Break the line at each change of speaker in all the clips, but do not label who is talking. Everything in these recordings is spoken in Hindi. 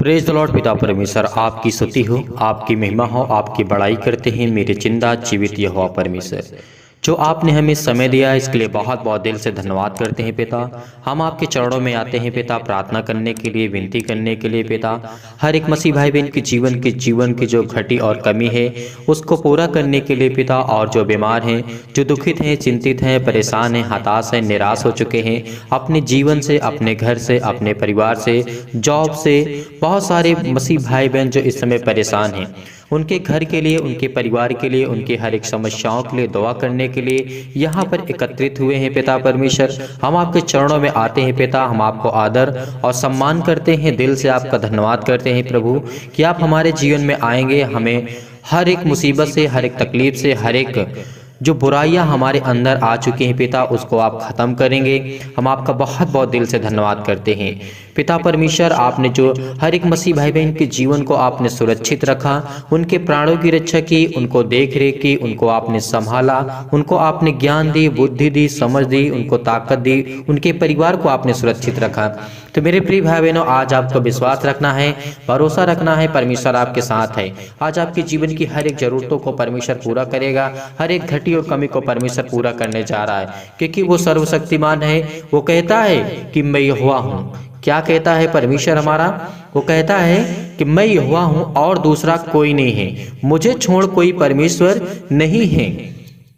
Praise the Lord. पिता परमेश्वर आपकी स्तुति हो, आपकी महिमा हो, आपकी बड़ाई करते हैं मेरे जिंदा जीवित यहोवा परमेश्वर। जो आपने हमें समय दिया इसके लिए बहुत बहुत दिल से धन्यवाद करते हैं पिता। हम आपके चरणों में आते हैं पिता, प्रार्थना करने के लिए, विनती करने के लिए पिता। हर एक मसीह भाई बहन के जीवन की जो घटी और कमी है उसको पूरा करने के लिए पिता। और जो बीमार हैं, जो दुखित हैं, चिंतित हैं, परेशान हैं, हताश हैं, निराश हो चुके हैं अपने जीवन से, अपने घर से, अपने परिवार से, जॉब से, बहुत सारे मसीह भाई बहन जो इस समय परेशान हैं, उनके घर के लिए, उनके परिवार के लिए, उनके हर एक समस्याओं के लिए दुआ करने के लिए यहाँ पर एकत्रित हुए हैं पिता परमेश्वर। हम आपके चरणों में आते हैं पिता। हम आपको आदर और सम्मान करते हैं, दिल से आपका धन्यवाद करते हैं प्रभु कि आप हमारे जीवन में आएंगे, हमें हर एक मुसीबत से, हर एक तकलीफ से, हर एक जो बुराइयां हमारे अंदर आ चुकी हैं पिता, उसको आप ख़त्म करेंगे। हम आपका बहुत बहुत दिल से धन्यवाद करते हैं पिता परमेश्वर। आपने जो हर एक मसीह भाई बहन के जीवन को आपने सुरक्षित रखा, उनके प्राणों की रक्षा की, उनको देख रेख की, उनको आपने संभाला, उनको आपने ज्ञान दी, बुद्धि दी, समझ दी, उनको ताकत दी, उनके परिवार को आपने सुरक्षित रखा। तो मेरे प्रिय भाई बहनों, आज आपको विश्वास रखना है, भरोसा रखना है, परमेश्वर आपके साथ है। आज आपके जीवन की हर एक जरूरतों को परमेश्वर पूरा करेगा, हर एक घटी और कमी को परमेश्वर पूरा करने जा रहा है, क्योंकि वो सर्वशक्तिमान है। वो कहता है कि मैं यहोवा हूँ। क्या कहता है परमेश्वर हमारा? वो कहता है कि मैं यहोवा हूँ और दूसरा कोई नहीं है, मुझे छोड़ कोई परमेश्वर नहीं है।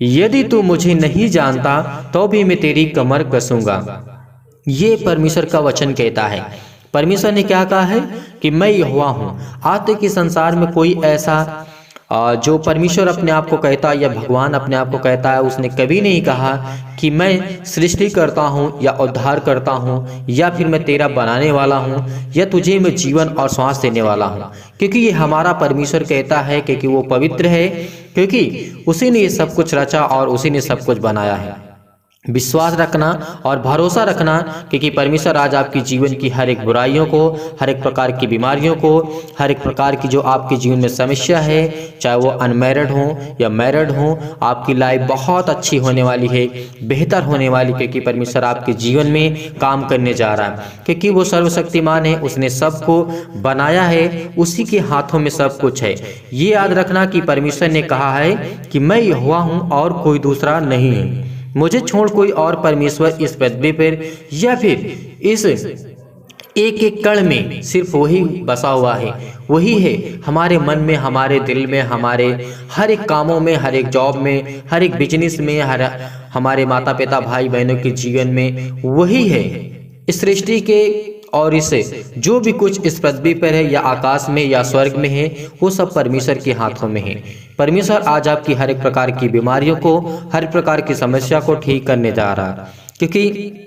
यदि तू मुझे नहीं जानता तो भी मैं तेरी कमर कसूंगा। ये परमेश्वर का वचन कहता है। परमेश्वर ने क्या कहा है कि मैं यहोवा हूँ। आज तक के संसार में कोई ऐसा जो परमेश्वर अपने आप को कहता है या भगवान अपने आप को कहता है, उसने कभी नहीं कहा कि मैं सृष्टि करता हूँ या उद्धार करता हूँ या फिर मैं तेरा बनाने वाला हूँ या तुझे मैं जीवन और श्वास देने वाला हूँ। क्योंकि ये हमारा परमेश्वर कहता है, क्योंकि वो पवित्र है, क्योंकि उसी ने ये सब कुछ रचा और उसी ने सब कुछ बनाया है। विश्वास रखना और भरोसा रखना, क्योंकि परमेश्वर आज आपकी जीवन की हर एक बुराइयों को, हर एक प्रकार की बीमारियों को, हर एक प्रकार की जो आपके जीवन में समस्या है, चाहे वो अनमैरिड हो या मैरिड हो, आपकी लाइफ बहुत अच्छी होने वाली है, बेहतर होने वाली, क्योंकि परमेश्वर आपके जीवन में काम करने जा रहा है। क्योंकि वो सर्वशक्तिमान है, उसने सबको बनाया है, उसी के हाथों में सब कुछ है। ये याद रखना कि परमेश्वर ने कहा है कि मैं यहोवा हूँ और कोई दूसरा नहीं है, मुझे छोड़ कोई और परमेश्वर इस पृथ्वी पर या फिर इस एक एक कण में सिर्फ वही बसा हुआ है। वही है हमारे मन में, हमारे दिल में, हमारे हर एक कामों में, हर एक जॉब में, हर एक बिजनेस में, हमारे माता पिता भाई बहनों के जीवन में वही है। इस सृष्टि के और इसे जो भी कुछ इस पृथ्वी पर है या आकाश में या स्वर्ग में है, वो सब परमेश्वर के हाथों में है। परमेश्वर आज आपकी हर एक प्रकार की बीमारियों को, हर प्रकार की समस्या को ठीक करने जा रहा है। क्योंकि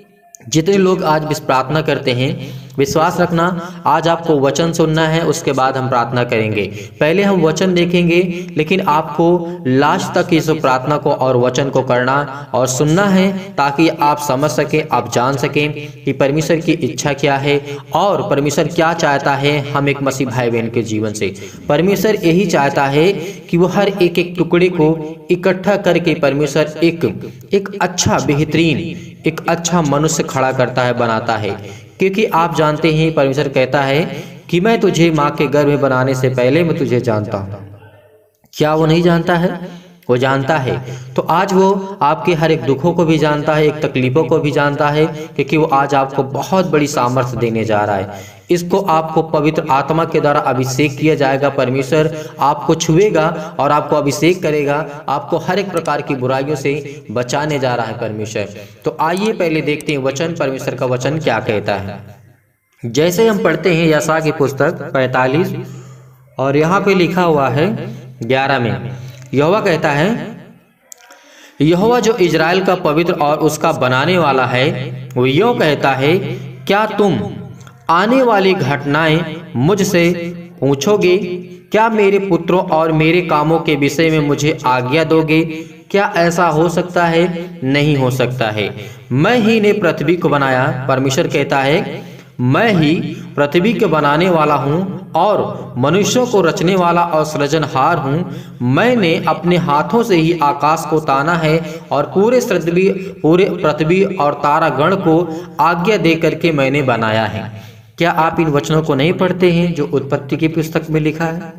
जितने लोग आज इस प्रार्थना करते हैं, विश्वास रखना, आज आपको वचन सुनना है, उसके बाद हम प्रार्थना करेंगे। पहले हम वचन देखेंगे, लेकिन आपको लास्ट तक इस प्रार्थना को और वचन को करना और सुनना है, ताकि आप समझ सकें, आप जान सकें कि परमेश्वर की इच्छा क्या है और परमेश्वर क्या चाहता है हम एक मसीह भाई बहन के जीवन से। परमेश्वर यही चाहता है कि वो हर एक एक टुकड़े को इकट्ठा करके परमेश्वर एक अच्छा, बेहतरीन, एक अच्छा मनुष्य खड़ा करता है, बनाता है। क्योंकि आप जानते हैं परमेश्वर कहता है कि मैं तुझे माँ के गर्भ में बनाने से पहले मैं तुझे जानता हूँ। क्या वो नहीं जानता है? वो जानता है। तो आज वो आपके हर एक दुखों को भी जानता है, एक तकलीफों को भी जानता है, क्योंकि वो आज आपको बहुत बड़ी सामर्थ्य देने जा रहा है। इसको आपको पवित्र आत्मा के द्वारा अभिषेक किया जाएगा। परमेश्वर आपको छुएगा और आपको अभिषेक करेगा, आपको हर एक प्रकार की बुराइयों से बचाने जा रहा है परमेश्वर। तो आइए पहले देखते हैं वचन, परमेश्वर का वचन क्या कहता है। जैसे हम पढ़ते हैं यशायाह की पुस्तक 45 और यहाँ पे लिखा हुआ है 11 में, यहोवा कहता है, यहोवा जो इजराइल का पवित्र और उसका बनाने वाला है, वो यूं कहता है, क्या तुम आने वाली घटनाएं मुझसे पूछोगे? क्या मेरे पुत्रों और मेरे कामों के विषय में मुझे आज्ञा दोगे? क्या ऐसा हो सकता है? नहीं हो सकता है। मैं ही ने पृथ्वी को बनाया। परमेश्वर कहता है, मैं ही पृथ्वी के बनाने वाला हूँ और मनुष्यों को रचने वाला और सृजनहार हूँ। मैंने अपने हाथों से ही आकाश को ताना है और पूरे पृथ्वी और तारागण को आज्ञा दे करके मैंने बनाया है। क्या आप इन वचनों को नहीं पढ़ते हैं जो उत्पत्ति की पुस्तक में लिखा है?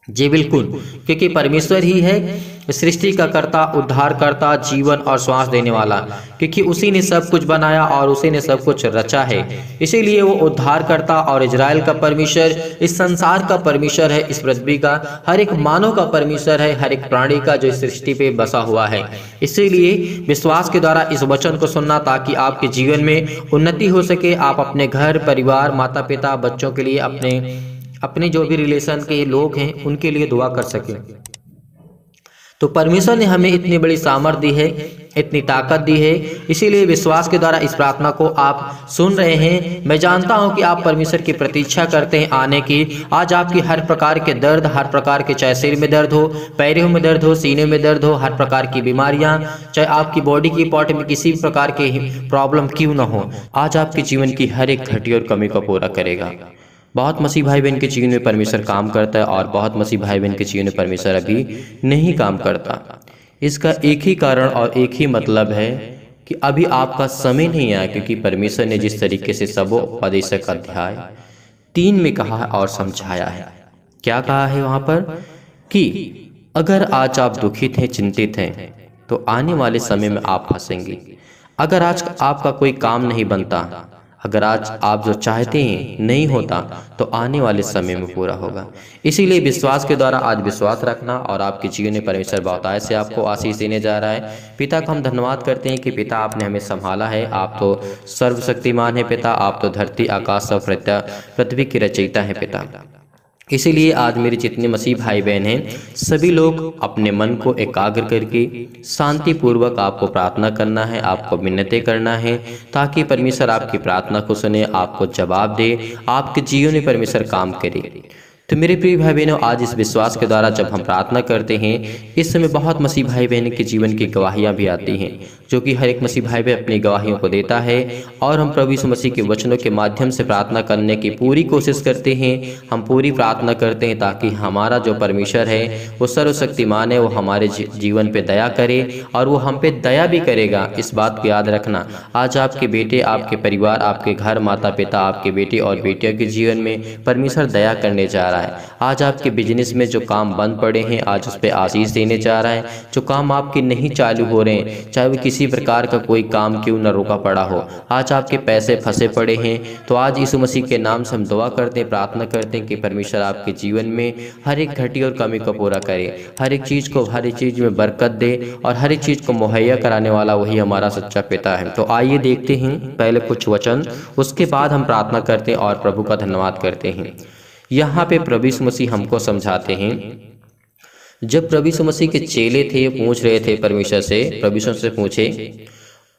जी बिल्कुल, क्योंकि परमेश्वर ही है सृष्टि का कर्ता, उद्धार करता, जीवन और श्वास देने वाला, क्योंकि उसी ने सब कुछ बनाया और उसी ने सब कुछ रचा है। इसीलिए वो उद्धार करता और इजराइल का परमेश्वर, इस संसार का परमेश्वर है, इस पृथ्वी का हर एक मानव का परमेश्वर है, हर एक प्राणी का जो इस सृष्टि पे बसा हुआ है। इसीलिए विश्वास के द्वारा इस वचन को सुनना, ताकि आपके जीवन में उन्नति हो सके। आप अपने घर परिवार, माता पिता, बच्चों के लिए, अपने जो भी रिलेशन के लोग हैं उनके लिए दुआ कर सकें। तो परमेश्वर ने हमें इतनी बड़ी सामर्थ दी है, इतनी ताकत दी है, इसीलिए विश्वास के द्वारा इस प्रार्थना को आप सुन रहे हैं। मैं जानता हूं कि आप परमेश्वर की प्रतीक्षा करते हैं आने की। आज आपकी हर प्रकार के दर्द, हर प्रकार के, चाहे सिर में दर्द हो, पैरों में दर्द हो, सीने में दर्द हो, हर प्रकार की बीमारियां, चाहे आपकी बॉडी की पार्ट में किसी भी प्रकार की प्रॉब्लम क्यों न हो, आज आपके जीवन की हर एक घटी और कमी को पूरा करेगा। बहुत मसीह भाई बहन के जीवन में परमेश्वर काम करता है और बहुत मसीह भाई बहन के जीवन में परमेश्वर अभी नहीं काम करता। इसका एक ही कारण और एक ही मतलब है कि अभी आपका समय नहीं आया, क्योंकि परमेश्वर ने जिस तरीके से सबोपदेशक अध्याय 3 में कहा है और समझाया है। क्या कहा है वहां पर कि अगर आज आप दुखित हैं, चिंतित हैं, तो आने वाले समय में आप फंसेंगे। अगर आज आपका कोई काम नहीं बनता, अगर आज आप जो चाहते हैं नहीं होता, तो आने वाले समय में पूरा होगा। इसीलिए विश्वास के द्वारा आज विश्वास रखना, और आपके जीवन में परमेश्वर बहुतायत से आपको आशीष देने जा रहा है। पिता का हम धन्यवाद करते हैं कि पिता आपने हमें संभाला है। आप तो सर्वशक्तिमान है पिता, आप तो धरती आकाश सब पृथ्वी की रचयिता है पिता। इसीलिए आज मेरे जितने मसीह भाई बहन हैं, सभी लोग अपने मन को एकाग्र करके शांति पूर्वक आपको प्रार्थना करना है, आपको मिन्नतें करना है, ताकि परमेश्वर आपकी प्रार्थना को सुने, आपको जवाब दे, आपके जीवन में परमेश्वर काम करे। तो मेरे प्रिय भाई बहनों, आज इस विश्वास के द्वारा जब हम प्रार्थना करते हैं, इस समय बहुत मसीह भाई बहन के जीवन की गवाहियां भी आती हैं, जो कि हर एक मसीह भाई बहन अपनी गवाहियों को देता है। और हम प्रभु यीशु मसीह के वचनों के माध्यम से प्रार्थना करने की पूरी कोशिश करते हैं। हम पूरी प्रार्थना करते हैं ताकि हमारा जो परमेश्वर है वो सर्वशक्तिमान है, वो हमारे जीवन पे दया करे और वो हम पे दया भी करेगा। इस बात को याद रखना। आज आपके बेटे, आपके परिवार, आपके घर, माता पिता, आपके बेटे और बेटियों के जीवन में परमेश्वर दया करने जा रहा है। आज आपके बिजनेस में जो काम बंद पड़े हैं, आज उस पर आशीष देने जा रहा है। जो काम आपके नहीं चालू हो रहे हैं, चाहे वो किसी प्रकार का कोई काम क्यों न रुका पड़ा हो, आज आपके पैसे फंसे पड़े हैं, तो आज यीशु मसीह के नाम से हम दुआ करते हैं, प्रार्थना करते हैं कि परमेश्वर आपके जीवन में हर एक घटी और कमी को पूरा करे, हर एक चीज़ को, हर एक चीज़ में बरकत दे, और हर एक चीज़ को मुहैया कराने वाला वही हमारा सच्चा पिता है। तो आइए देखते हैं पहले कुछ वचन, उसके बाद हम प्रार्थना करते हैं और प्रभु का धन्यवाद करते हैं। यहाँ पे प्रभु यीशु मसीह हमको समझाते हैं। जब प्रभु यीशु मसीह के चेले थे, पूछ रहे थे परमेश्वर से, प्रभु यीशु से पूछे,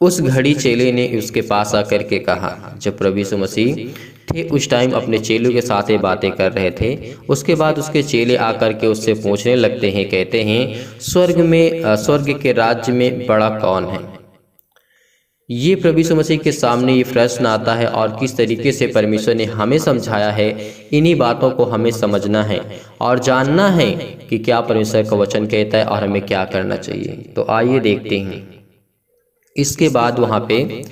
उस घड़ी चेले ने उसके पास आकर के कहा, जब प्रभु यीशु मसीह थे उस टाइम अपने चेलों के साथ ये बातें कर रहे थे। उसके बाद उसके चेले आकर के उससे पूछने लगते हैं, कहते हैं, स्वर्ग के राज्य में बड़ा कौन है? ये प्रभु यीशु मसीह के सामने ये प्रश्न आता है, और किस तरीके से परमेश्वर ने हमें समझाया है। इन्हीं बातों को हमें समझना है और जानना है कि क्या परमेश्वर का वचन कहता है और हमें क्या करना चाहिए। तो आइए देखते हैं। इसके बाद वहाँ पे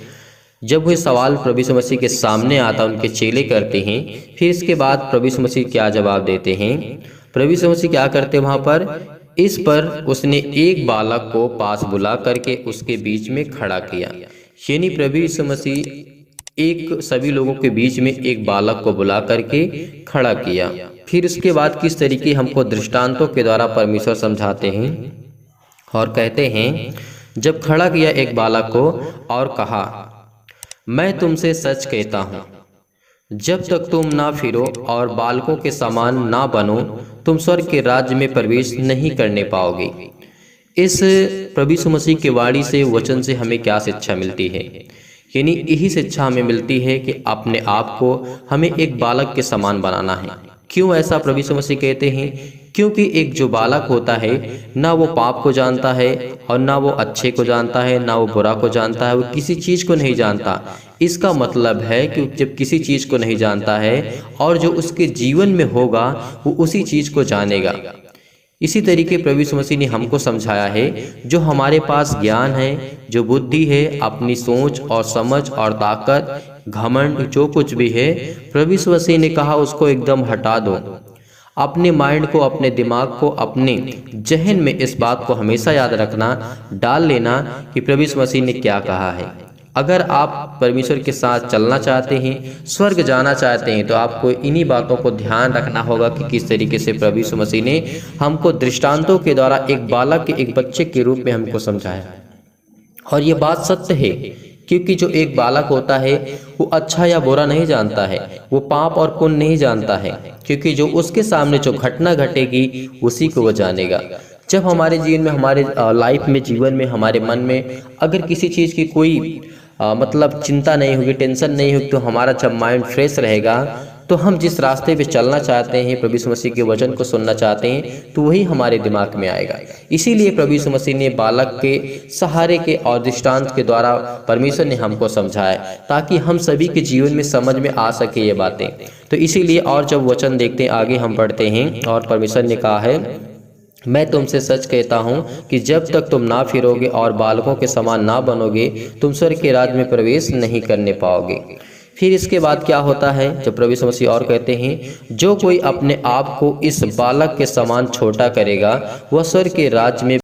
जब वह सवाल प्रभु यीशु मसीह के सामने आता, उनके चेले करते हैं, फिर इसके बाद प्रभु यीशु मसीह क्या जवाब देते हैं। प्रभु यीशु मसीह क्या करते हैं वहाँ पर, इस पर उसने एक बालक को पास बुला करके उसके बीच में खड़ा किया। यानी प्रभु यीशु मसीह सभी लोगों के बीच में एक बालक को बुला करके खड़ा किया। फिर उसके बाद किस तरीके हमको दृष्टांतों के द्वारा परमेश्वर समझाते हैं और कहते हैं, जब खड़ा किया एक बालक को और कहा, मैं तुमसे सच कहता हूँ, जब तक तुम ना फिरो और बालकों के समान ना बनो, तुम स्वर्ग के राज्य में प्रवेश नहीं करने पाओगे। इस प्रभु यीशु मसीह के वाणी से, वचन से हमें क्या शिक्षा मिलती है? यानी यही शिक्षा हमें मिलती है कि अपने आप को हमें एक बालक के समान बनाना है। क्यों ऐसा प्रभु यीशु मसीह कहते हैं? क्योंकि एक जो बालक होता है, ना वो पाप को जानता है और ना वो अच्छे को जानता है, ना वो बुरा को जानता है, वो किसी चीज़ को नहीं जानता। इसका मतलब है कि जब किसी चीज़ को नहीं जानता है और जो उसके जीवन में होगा वो उसी चीज़ को जानेगा। इसी तरीके प्रभु यीशु मसीह ने हमको समझाया है, जो हमारे पास ज्ञान है, जो बुद्धि है, अपनी सोच और समझ और ताकत, घमंड जो कुछ भी है, प्रभु यीशु मसीह ने कहा उसको एकदम हटा दो। अपने माइंड को, अपने दिमाग को, अपने जहन में इस बात को हमेशा याद रखना, डाल लेना कि प्रभु यीशु मसीह ने क्या कहा है। अगर आप परमेश्वर के साथ चलना चाहते हैं, स्वर्ग जाना चाहते हैं, तो आपको इन्हीं बातों को ध्यान रखना होगा कि किस तरीके से प्रभु यीशु मसीह ने हमको दृष्टांतों के द्वारा एक बालक के, एक बच्चे के रूप में हमको समझाया। और ये बात सत्य है, क्योंकि जो एक बालक होता है वो अच्छा या बुरा नहीं जानता है, वो पाप और पुण्य नहीं जानता है, क्योंकि जो उसके सामने जो घटना घटेगी उसी को वो जानेगा। जब हमारे जीवन में, हमारे लाइफ में, जीवन में, हमारे मन में अगर किसी चीज़ की कोई मतलब चिंता नहीं होगी, टेंशन नहीं होगी, तो हमारा जब माइंड फ्रेश रहेगा तो हम जिस रास्ते पे चलना चाहते हैं, प्रभु यीशु मसीह के वचन को सुनना चाहते हैं, तो वही हमारे दिमाग में आएगा। इसीलिए प्रभु यीशु मसीह ने बालक के सहारे के और दृष्टांत के द्वारा परमेश्वर ने हमको समझाया, ताकि हम सभी के जीवन में समझ में आ सके ये बातें। तो इसीलिए और जब वचन देखते हैं, आगे हम पढ़ते हैं, और परमेश्वर ने कहा है, मैं तुमसे सच कहता हूँ कि जब तक तुम ना फिरोगे और बालकों के समान ना बनोगे, तुम स्वर्ग के राज्य में प्रवेश नहीं करने पाओगे। फिर इसके बाद क्या होता है, जब प्रभु यीशु मसीह और कहते हैं, जो कोई अपने आप को इस बालक के समान छोटा करेगा, वह स्वर्ग के राज्य में